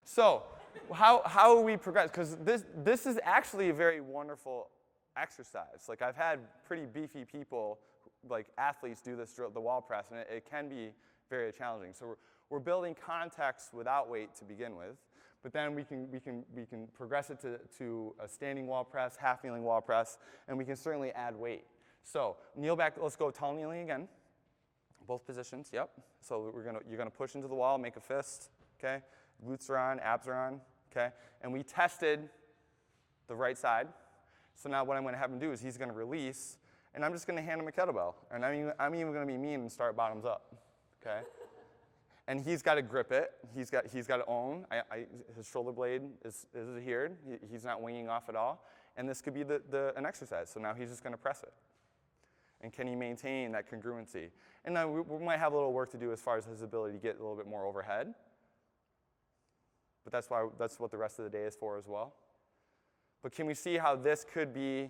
So how will we progress? Because this is actually a very wonderful exercise. Like I've had pretty beefy people, like athletes, do this drill, the wall press, and it can be very challenging. So we're building context without weight to begin with, but then we can progress it to a standing wall press, half kneeling wall press, and we can certainly add weight. So kneel back. Let's go tall kneeling again. Both positions. Yep. So you're gonna push into the wall, make a fist. Okay. Glutes are on, abs are on. Okay. And we tested the right side. So now what I'm going to have him do is he's going to release, and I'm just going to hand him a kettlebell. And I'm even going to be mean and start bottoms up. Okay. And he's got to grip it. He's got to own. His shoulder blade is adhered. He's not winging off at all. And this could be an exercise. So now he's just going to press it. And can he maintain that congruency? And now we might have a little work to do as far as his ability to get a little bit more overhead. But that's what the rest of the day is for as well. But can we see how this could be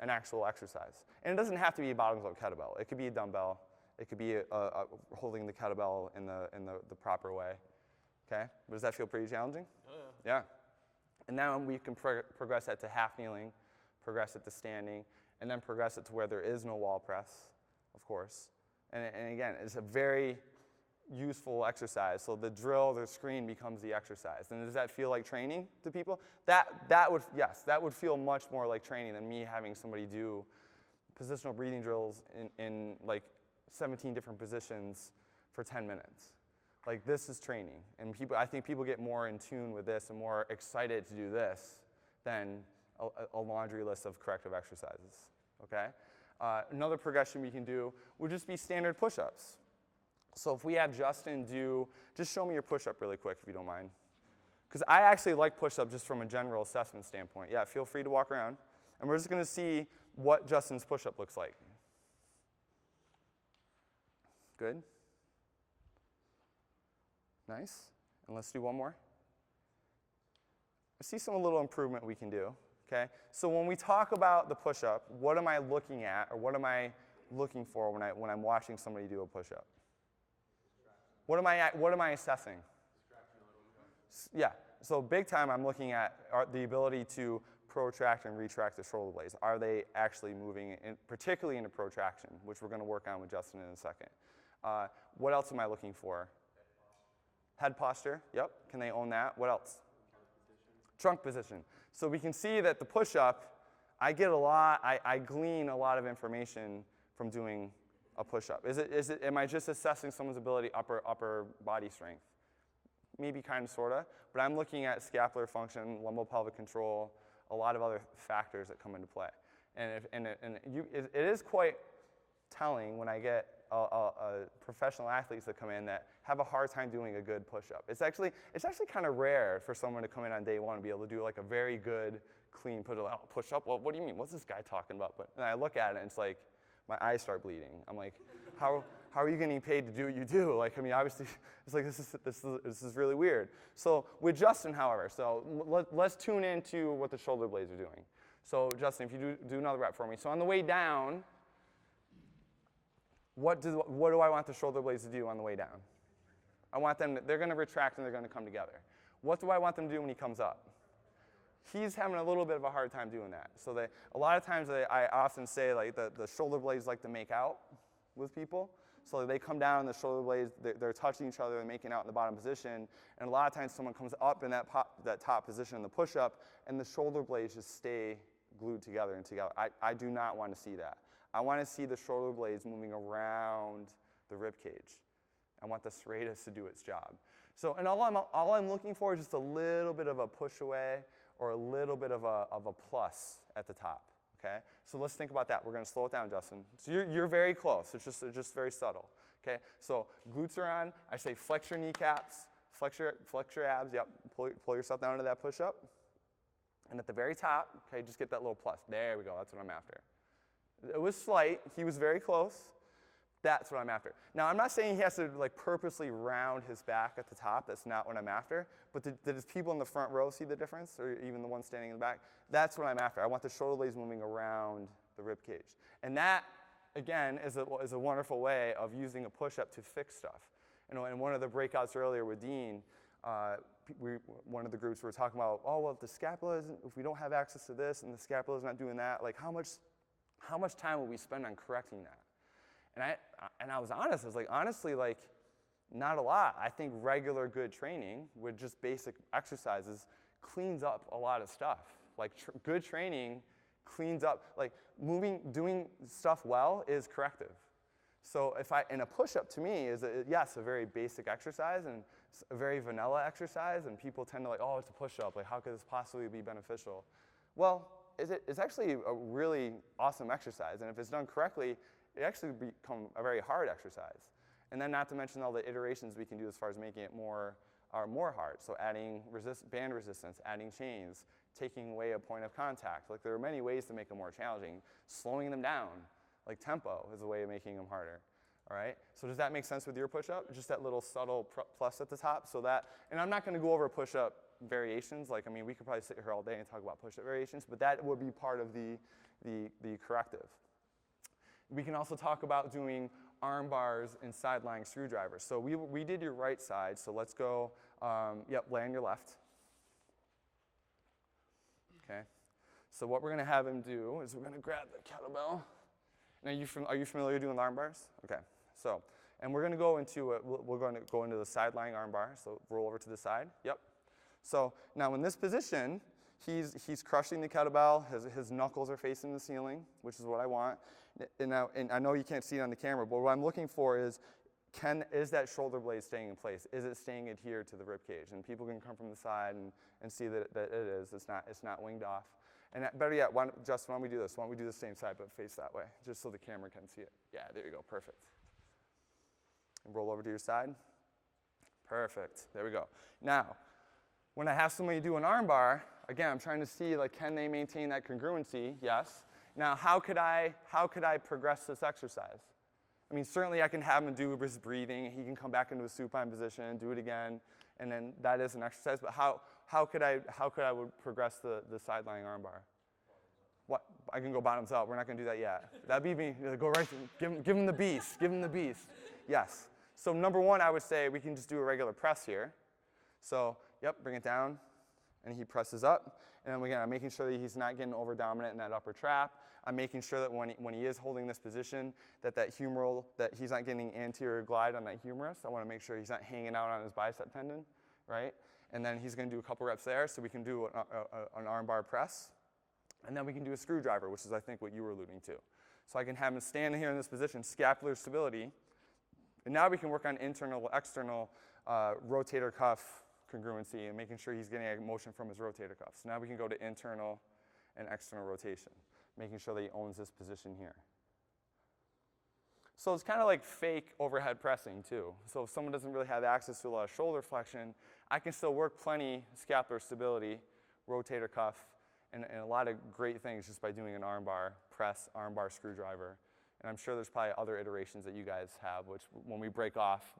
an actual exercise? And it doesn't have to be a bottoms up kettlebell. It could be a dumbbell. It could be holding the kettlebell in the proper way. Okay? But does that feel pretty challenging? Oh, yeah. Yeah. And now we can progress that to half kneeling, progress it to standing, and then progress it to where there is no wall press, of course. And again, it's a very useful exercise. So the drill, the screen becomes the exercise. And does that feel like training to people? That would feel much more like training than me having somebody do positional breathing drills in like 17 different positions for 10 minutes. Like this is training. And I think people get more in tune with this and more excited to do this than a laundry list of corrective exercises, okay? Another progression we can do would just be standard push-ups. So if we have Justin just show me your push-up really quick if you don't mind. Because I actually like push-up just from a general assessment standpoint. Yeah, feel free to walk around. And we're just going to see what Justin's push-up looks like. Good. Nice. And let's do one more. I see some little improvement we can do. Okay? So when we talk about the push-up, what am I looking at, or what am I looking for when I'm watching somebody do a push-up? What am I assessing? Yeah. So big time, I'm looking at the ability to protract and retract the shoulder blades. Are they actually moving, particularly into protraction, which we're going to work on with Justin in a second. What else am I looking for? Head posture. Yep. Can they own that? What else? Trunk position. So we can see that the push-up, I glean a lot of information from doing a push-up. Am I just assessing someone's ability, upper body strength? Maybe kind of, sort of. But I'm looking at scapular function, lumbo-pelvic control, a lot of other factors that come into play. And it is quite telling when I get professional athletes that come in that have a hard time doing a good push-up. It's actually kind of rare for someone to come in on day one and be able to do like a very good, clean push-up. Well, what do you mean? What's this guy talking about? And I look at it and it's like, my eyes start bleeding. I'm like, how are you getting paid to do what you do? Like, I mean, obviously, it's like this is really weird. So with Justin, however, let's tune into what the shoulder blades are doing. So Justin, if you do another rep for me. So on the way down, what do I want the shoulder blades to do on the way down? I want them, they're going to retract and they're going to come together. What do I want them to do when he comes up? He's having a little bit of a hard time doing that. So a lot of times I often say like the shoulder blades like to make out with people. So they come down, the shoulder blades, they're touching each other and making out in the bottom position. And a lot of times someone comes up in that top position in the push-up and the shoulder blades just stay glued together and together. I do not want to see that. I want to see the shoulder blades moving around the rib cage. I want the serratus to do its job. So, and all I'm looking for is just a little bit of a push away or a little bit of a plus at the top. Okay? So let's think about that. We're going to slow it down, Justin. So you're very close. It's just very subtle. Okay? So glutes are on. I say flex your kneecaps, flex your abs. Yep. Pull yourself down into that push-up. And at the very top, okay, just get that little plus. There we go. That's what I'm after. It was slight. He was very close. That's what I'm after. Now, I'm not saying he has to like purposely round his back at the top. That's not what I'm after. But did his people in the front row see the difference, or even the one standing in the back? That's what I'm after. I want the shoulder blades moving around the rib cage. And that, again, is a wonderful way of using a push-up to fix stuff. You know, in one of the breakouts earlier with Dean, one of the groups were talking about, oh, well, if the scapula isn't, if we don't have access to this and the scapula is not doing that, like how much time will we spend on correcting that? And I was honest. I was like, honestly, like, not a lot. I think regular good training with just basic exercises cleans up a lot of stuff. Like good training cleans up, like doing stuff well is corrective. So and a push-up to me is, yes, a very basic exercise and a very vanilla exercise, and people tend to like, oh, it's a push-up, like how could this possibly be beneficial? Well, it's actually a really awesome exercise, and if it's done correctly, it actually become a very hard exercise. And then not to mention all the iterations we can do as far as making it more hard. So adding band resistance, adding chains, taking away a point of contact. Like there are many ways to make them more challenging. Slowing them down, like tempo, is a way of making them harder. All right? So does that make sense with your push-up? Just that little subtle plus at the top. So that, and I'm not going to go over push-up variations. Like, I mean, we could probably sit here all day and talk about push-up variations, but that would be part of the corrective. We can also talk about doing arm bars and side-lying screwdrivers. So we did your right side, so let's go, lay on your left. Okay. So what we're going to have him do is we're going to grab the kettlebell. Now, are you familiar doing arm bars? Okay. So, and we're going to go into we're going to go into the side-lying arm bar. So roll over to the side. Yep. So now in this position, he's crushing the kettlebell. His knuckles are facing the ceiling, which is what I want. And I know you can't see it on the camera, but what I'm looking for is is that shoulder blade staying in place? Is it staying adhered to the rib cage? And people can come from the side and see that it is. It's not winged off. And better yet, Justin, why don't we do this? Why don't we do the same side but face that way, just so the camera can see it? Yeah, there you go. Perfect. And roll over to your side. Perfect. There we go. Now, when I have somebody do an arm bar, again, I'm trying to see, like, can they maintain that congruency? Yes. Now, how could I progress this exercise? I mean, certainly I can have him do his breathing. He can come back into a supine position, do it again, and then that is an exercise. But how could I progress the side-lying arm bar? What? I can go bottoms up. We're not going to do that yet. That'd be me. Go right. Give him the beast. Give him the beast. Yes. So number one, I would say we can just do a regular press here. So yep, bring it down, and he presses up. And then again, I'm making sure that he's not getting over-dominant in that upper trap. I'm making sure that when he is holding this position, that humeral, that he's not getting anterior glide on that humerus. I want to make sure he's not hanging out on his bicep tendon, right? And then he's going to do a couple reps there, so we can do an arm bar press. And then we can do a screwdriver, which is, I think, what you were alluding to. So I can have him stand here in this position, scapular stability. And now we can work on internal, external rotator cuff congruency and making sure he's getting a motion from his rotator cuffs. So now we can go to internal and external rotation, making sure that he owns this position here. So it's kind of like fake overhead pressing too. So if someone doesn't really have access to a lot of shoulder flexion, I can still work plenty scapular stability, rotator cuff, and a lot of great things just by doing an arm bar press, arm bar screwdriver. And I'm sure there's probably other iterations that you guys have, which when we break off,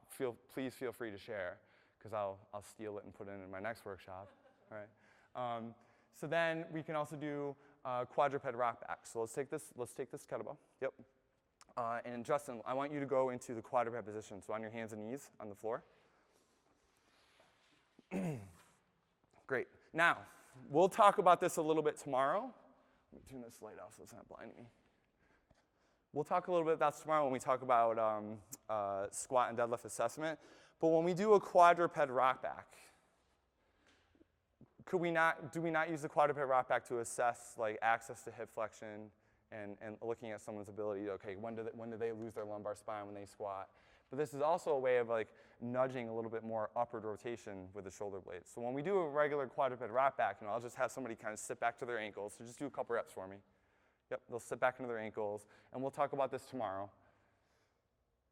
please feel free to share, because I'll steal it and put it in my next workshop. All right. So then we can also do quadruped rock back. So let's take this kettlebell. Yep. And Justin, I want you to go into the quadruped position. So on your hands and knees on the floor. Great. Now, we'll talk about this a little bit tomorrow. Let me turn this light off so it's not blinding me. We'll talk a little bit about this tomorrow when we talk about squat and deadlift assessment. But when we do a quadruped rock back, do we not use the quadruped rock back to assess like access to hip flexion and looking at someone's ability to, okay, when do they lose their lumbar spine when they squat? But this is also a way of like nudging a little bit more upward rotation with the shoulder blades. So when we do a regular quadruped rock back, I'll just have somebody kind of sit back to their ankles. So just do a couple reps for me. Yep, they'll sit back into their ankles, and we'll talk about this tomorrow.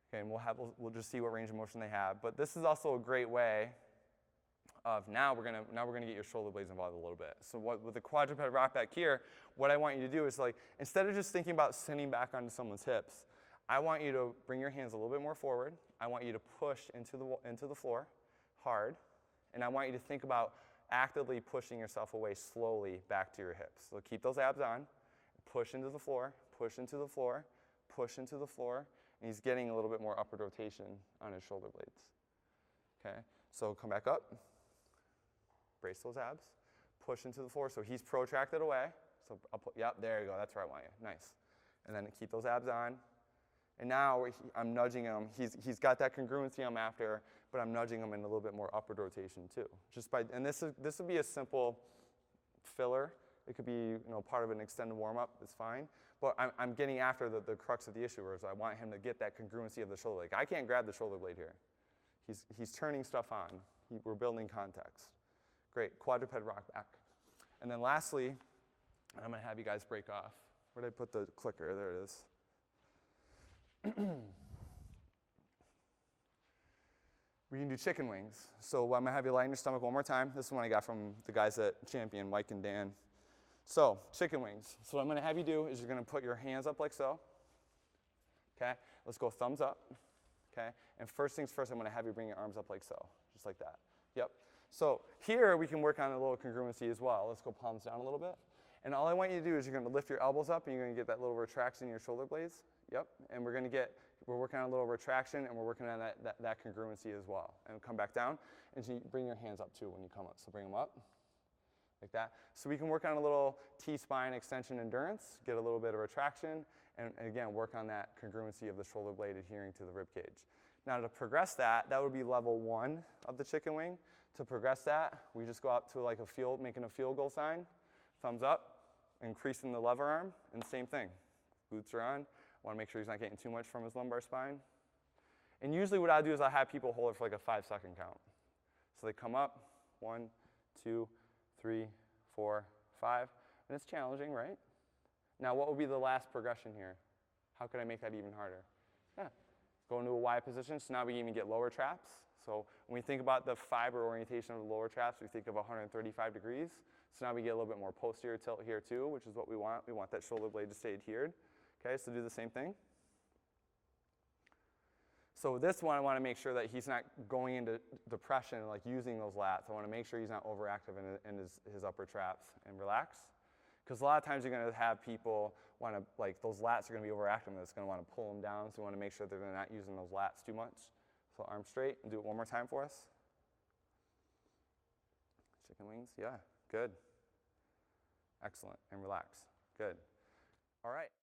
Okay, and we'll just see what range of motion they have. But this is also a great way of now we're gonna get your shoulder blades involved a little bit. So with the quadruped rock back here, what I want you to do is like instead of just thinking about sitting back onto someone's hips, I want you to bring your hands a little bit more forward. I want you to push into the floor hard, and I want you to think about actively pushing yourself away slowly back to your hips. So keep those abs on. Push into the floor, push into the floor, push into the floor, and he's getting a little bit more upward rotation on his shoulder blades. Okay, so come back up, Brace those abs. Push into the floor. So he's protracted away. So I'll put, yep, there you go. That's where I want you. Nice. And then keep those abs on. And now I'm nudging him. He's got that congruency I'm after, but I'm nudging him in a little bit more upward rotation too. And this would be a simple filler. It could be part of an extended warm-up. It's fine. But I'm getting after the crux of the issue, whereas I want him to get that congruency of the shoulder blade. I can't grab the shoulder blade here. He's turning stuff on. We're building context. Great. Quadruped rock back. And then lastly, I'm going to have you guys break off. Where did I put the clicker? There it is. We can do chicken wings. So I'm going to have you lie on your stomach one more time. This is one I got from the guys at Champion, Mike and Dan. So chicken wings. So what I'm going to have you do is you're going to put your hands up like so. Okay? Let's go thumbs up. Okay? And first things first, I'm going to have you bring your arms up like so, just like that. Yep. So here we can work on a little congruency as well. Let's go palms down a little bit. And all I want you to do is you're going to lift your elbows up and you're going to get that little retraction in your shoulder blades. Yep. And we're working on a little retraction and we're working on that congruency as well. And come back down and so you bring your hands up too when you come up. So bring them up like that. So we can work on a little T-spine extension endurance, get a little bit of retraction, and again, work on that congruency of the shoulder blade adhering to the rib cage. Now to progress that would be level 1 of the chicken wing. To progress that, we just go up to like making a field goal sign, thumbs up, increasing the lever arm, and same thing. Glutes are on. Want to make sure he's not getting too much from his lumbar spine. And usually what I do is I have people hold it for like a 5-second count. So they come up, 1, 2, 3, 4, 5, and it's challenging, right? Now what would be the last progression here? How could I make that even harder? Yeah, go into a Y position, so now we even get lower traps. So when we think about the fiber orientation of the lower traps, we think of 135 degrees. So now we get a little bit more posterior tilt here too, which is what we want. We want that shoulder blade to stay adhered. Okay, so do the same thing. So with this one, I want to make sure that he's not going into depression and like using those lats. I want to make sure he's not overactive in his upper traps and relax. Because a lot of times you're going to have people want to, like those lats are going to be overactive and it's going to want to pull them down. So we want to make sure that they're not using those lats too much. So arms straight and do it one more time for us. Chicken wings, yeah, good. Excellent, and relax, good. All right.